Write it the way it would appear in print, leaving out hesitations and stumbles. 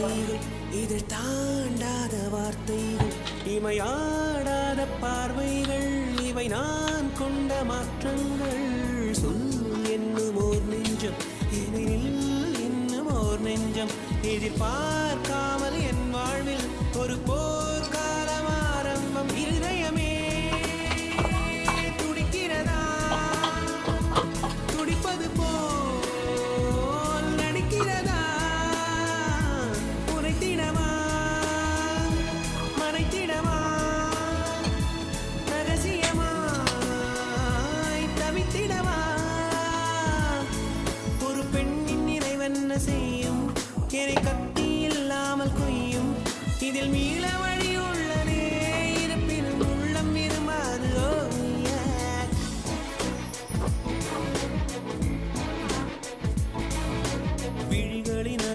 வார்த்தைகள், இதில் தாண்டாத வார்த்தைகள், இமையாடாத பார்வைகள், இவை நான் கொண்ட மாற்றங்கள். சொல் என்னும் ஓர் நெஞ்சம், எனில் இன்னும் ஓர் நெஞ்சம், எதிர்பார்க்காமல் என் வாழ்வில் ஒரு போர்க்காலம் ஆரம்பம். இருதயமே துடிக்கிறதா, துடிப்பது போல் நடிக்கிறதா, உரைத்திடவா மறைத்திடவா, ரகசியமாய் தவித்திடவா. ஒரு பெண்ணின் நிறைவென்ன செய்யும், என்னை கத்தி இல்லாமல் கொய்யும், இதில் மீறி